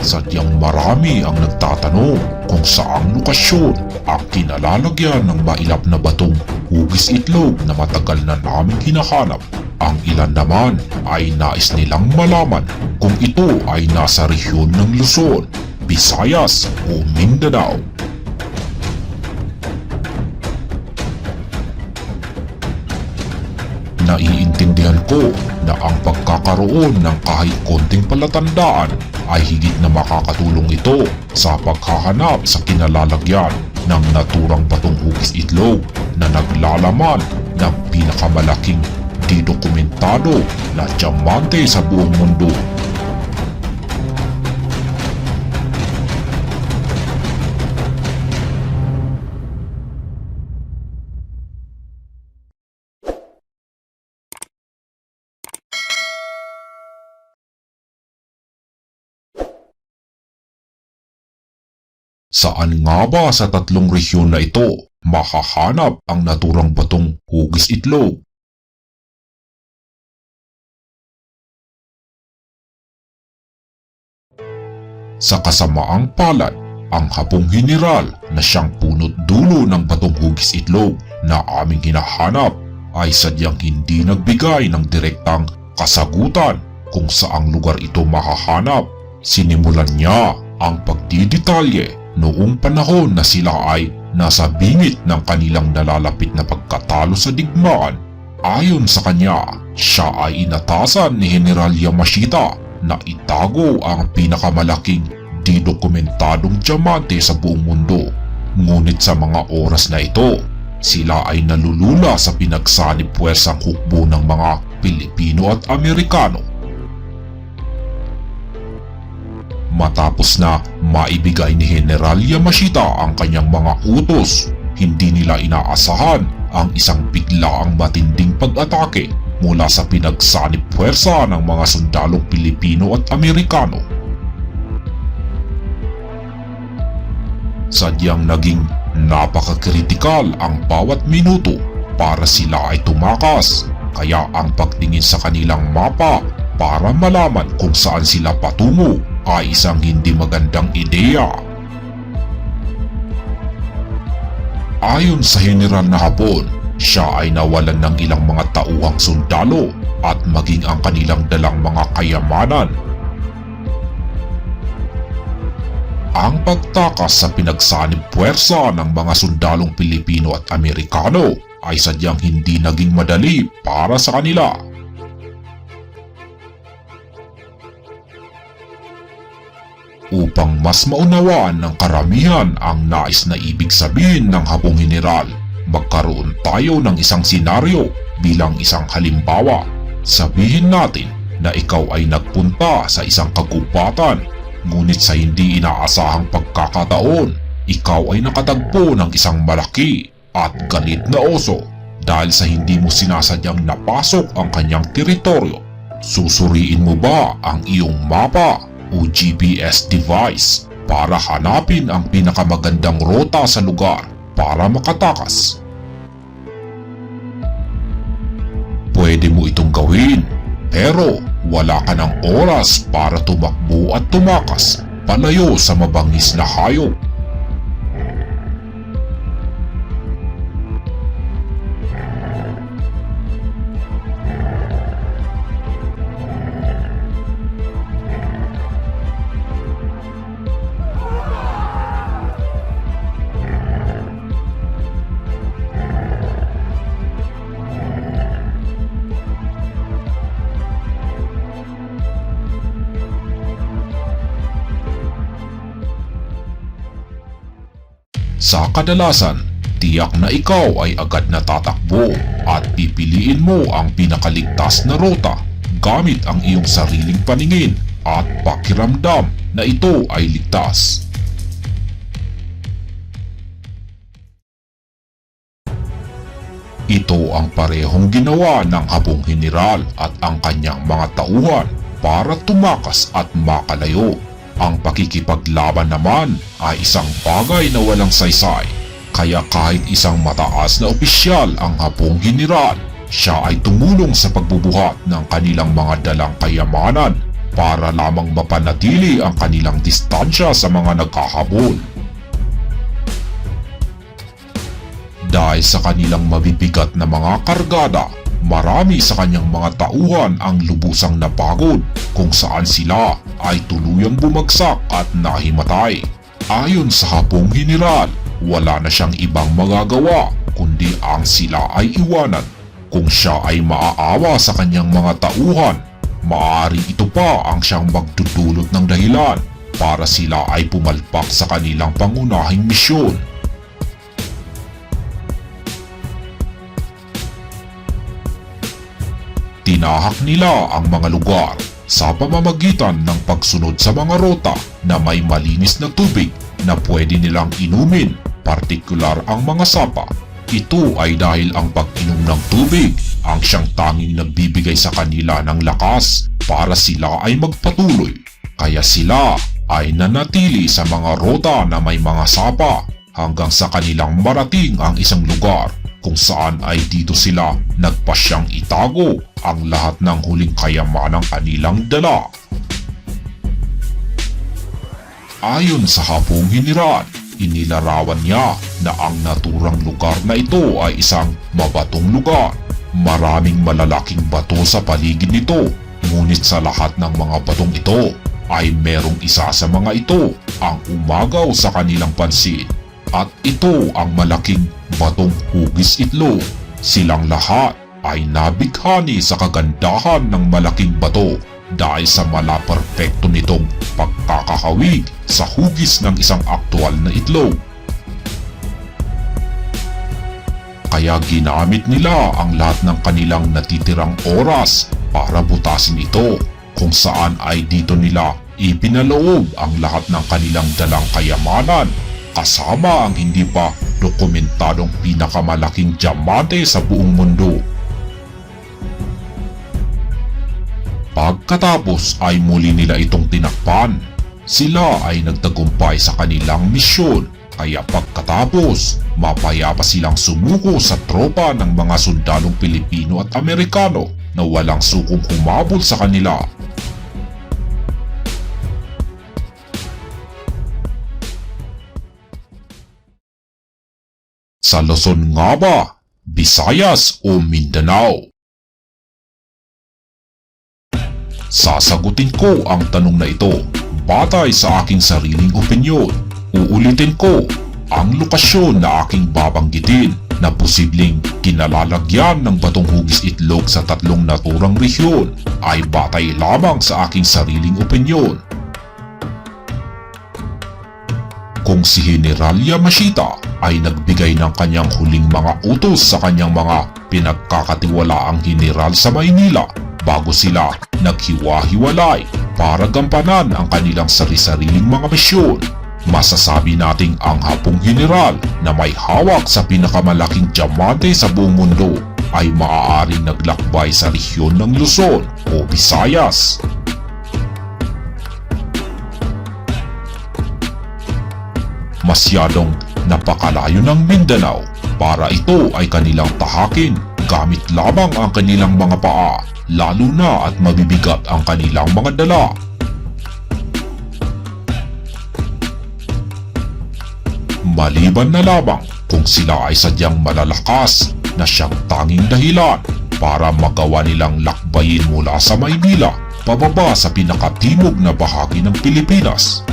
Sadyang marami ang nagtatanong kung saang lokasyon ang kinalalagyan ng mailap na batong hugis itlog na matagal na naming hinahanap. Ang ilan naman ay nais nilang malaman kung ito ay nasa rehiyon ng Luzon, Visayas o Mindanao. Naiintindihan ko na ang pagkakaroon ng kahit konting palatandaan ay higit na makakatulong ito sa paghahanap sa kinalalagyan ng naturang batong hugis itlog na naglalaman ng pinakamalaking didokumentado na dyamante sa buong mundo. Saan nga ba sa tatlong rehiyon na ito mahahanap ang naturang batong hugis itlog? Sa kasamaang palad, ang hapong general na siyang punot dulo ng batong hugis itlog na aming hinahanap ay sadyang hindi nagbigay ng direktang kasagutan kung saang lugar ito mahahanap. Sinimulan niya ang pagdidetalye noong panahon na sila ay nasa bingit ng kanilang nalalapit na pagkatalo sa digmaan. Ayon sa kanya, siya ay inatasan ni General Yamashita na itago ang pinakamalaking didokumentadong dyamante sa buong mundo. Ngunit sa mga oras na ito, sila ay nalulula sa pinagsanib puwersang hukbo ng mga Pilipino at Amerikano. Matapos na maibigay ni General Yamashita ang kanyang mga utos, hindi nila inaasahan ang isang biglaang matinding pag-atake mula sa pinagsanib puwersa ng mga sundalong Pilipino at Amerikano. Sadyang naging napakakritikal ang bawat minuto para sila ay tumakas, kaya ang pagtingin sa kanilang mapa para malaman kung saan sila patungo ay isang hindi magandang ideya. Ayon sa general na hapon, siya ay nawalan ng ilang mga tauhang sundalo at maging ang kanilang dalang mga kayamanan. Ang pagtakas sa pinagsanib puwersa ng mga sundalong Pilipino at Amerikano ay sadyang hindi naging madali para sa kanila. Upang mas maunawaan ng karamihan ang nais na ibig sabihin ng hapong general, magkaroon tayo ng isang senaryo bilang isang halimbawa. Sabihin natin na ikaw ay nagpunta sa isang kagubatan, ngunit sa hindi inaasahang pagkakataon, ikaw ay nakatagpo ng isang malaki at galit na oso dahil sa hindi mo sinasadyang napasok ang kanyang teritoryo. Susuriin mo ba ang iyong mapa o GPS device para hanapin ang pinakamagandang rota sa lugar para makatakas? Pwede mo itong gawin, pero wala ka ng oras para tumakbo at tumakas palayo sa mabangis na hayop. Sa kadalasan, tiyak na ikaw ay agad na tatakbo at pipiliin mo ang pinakaligtas na rota gamit ang iyong sariling paningin at pakiramdam na ito ay ligtas. Ito ang parehong ginawa ng hapong general at ang kanyang mga tauhan para tumakas at makalayo. Ang pakikipaglaban naman ay isang bagay na walang saysay, kaya kahit isang mataas na opisyal ang hapong general, siya ay tumulong sa pagbubuhat ng kanilang mga dalang kayamanan para lamang mapanatili ang kanilang distansya sa mga naghahabol. Dahil sa kanilang mabibigat na mga kargada, marami sa kanyang mga tauhan ang lubusang napagod kung saan sila ay tuluyang bumagsak at nahimatay. Ayon sa Hapong General, wala na siyang ibang magagawa kundi ang sila ay iwanan. Kung siya ay maaawa sa kanyang mga tauhan, maaari ito pa ang siyang magdudulot ng dahilan para sila ay pumalpak sa kanilang pangunahing misyon. Tinahak nila ang mga lugar sa pamamagitan ng pagsunod sa mga rota na may malinis na tubig na pwede nilang inumin, partikular ang mga sapa. Ito ay dahil ang pag-inom ng tubig ang siyang tanging nagbibigay sa kanila ng lakas para sila ay magpatuloy. Kaya sila ay nanatili sa mga rota na may mga sapa hanggang sa kanilang marating ang isang lugar kung saan ay dito sila nagpasyang itago ang lahat ng huling kayamanang kanilang dala. Ayon sa Hapong General, inilarawan niya na ang naturang lugar na ito ay isang mabatong lugar. Maraming malalaking bato sa paligid nito, ngunit sa lahat ng mga batong ito ay merong isa sa mga ito ang umagaw sa kanilang pansin. At ito ang malaking batong Hugis Itlog. Silang lahat ay nabighani sa kagandahan ng malaking bato dahil sa malaperpekto nitong pagkakahawig sa hugis ng isang aktwal na itlog. Kaya ginamit nila ang lahat ng kanilang natitirang oras para butasin ito, kung saan ay dito nila ipinaloob ang lahat ng kanilang dalang kayamanan, kasama ang hindi pa dokumentadong pinakamalaking dyamante sa buong mundo. Pagkatapos ay muli nila itong tinakpan. Sila ay nagtagumpay sa kanilang misyon, kaya pagkatapos mapayapa silang sumuko sa tropa ng mga sundalong Pilipino at Amerikano na walang sukong humabol sa kanila. Sa Luzon nga ba, Visayas o Mindanao? Sasagutin ko ang tanong na ito batay sa aking sariling opinyon. Uulitin ko, ang lokasyon na aking babanggitin na posibleng kinalalagyan ng batong hugis itlog sa tatlong naturang rehiyon ay batay lamang sa aking sariling opinyon. Kung si General Yamashita ay nagbigay ng kanyang huling mga utos sa kanyang mga pinagkakatiwalaang general sa Maynila bago sila naghiwa-hiwalay para gampanan ang kanilang sari-sariling mga misyon, masasabi nating ang Hapong General na may hawak sa pinakamalaking dyamante sa buong mundo ay maaaring naglakbay sa rehiyon ng Luzon o Visayas. Masyadong napakalayo ng Mindanao para ito ay kanilang tahakin gamit lamang ang kanilang mga paa, lalo na at mabibigat ang kanilang mga dala. Maliban na lamang kung sila ay sadyang malalakas na siyang tanging dahilan para magawa nilang lakbayin mula sa Maynila pababa sa pinakatimog na bahagi ng Pilipinas.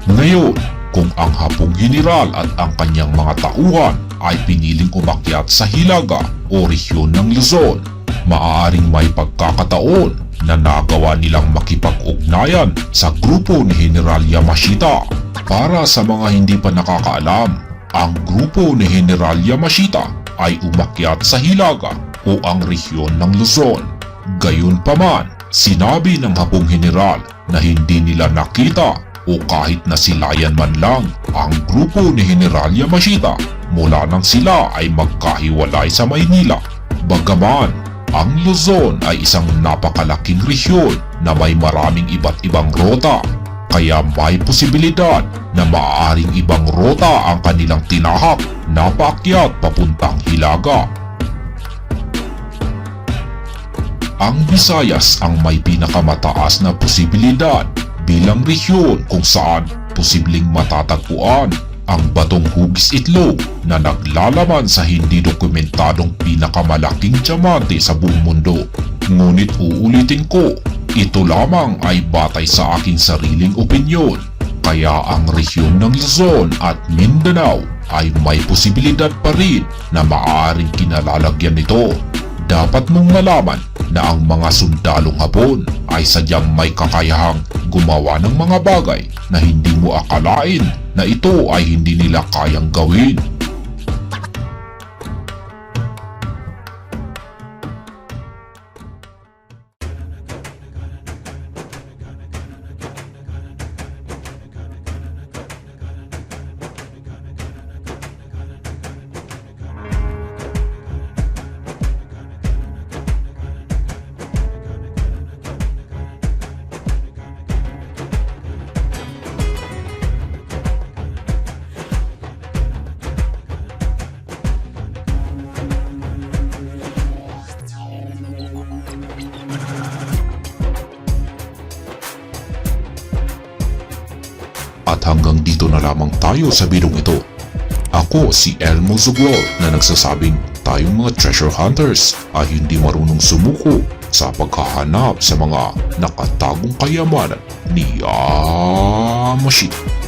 Ngayon, kung ang Hapong General at ang kanyang mga tauhan ay piniling umakyat sa Hilaga o rehiyon ng Luzon, maaaring may pagkakataon na nagawa nilang makipag-ugnayan sa grupo ni General Yamashita. Para sa mga hindi pa nakakaalam, ang grupo ni General Yamashita ay umakyat sa Hilaga o ang rehiyon ng Luzon. Gayunpaman, sinabi ng Hapong General na hindi nila nakita o kahit nasilayan man lang ang grupo ni General Yamashita mula nang sila ay magkahiwalay sa Maynila. Bagaman, ang Luzon ay isang napakalaking rehiyon na may maraming iba't ibang rota, kaya may posibilidad na maaaring ibang rota ang kanilang tinahak na paakyat papuntang Hilaga. ang Visayas ang may pinakamataas na posibilidad bilang rehiyon kung saan posibleng matatagpuan ang batong hugis itlog na naglalaman sa hindi dokumentadong pinakamalaking dyamante sa buong mundo. Ngunit uulitin ko, ito lamang ay batay sa aking sariling opinyon. Kaya ang rehiyon ng Luzon at Mindanao ay may posibilidad pa rin na maaaring kinalalagyan nito. Dapat mong malaman na ang mga sundalong Hapon ay sadyang may kakayahang gumawa ng mga bagay na hindi mo akalain na ito ay hindi nila kayang gawin. At hanggang dito na lamang tayo sa bidong ito. Ako si elmozugwalt na nagsasabing tayong mga treasure hunters ay hindi marunong sumuko sa paghahanap sa mga nakatagong kayamanan ni Yamashita.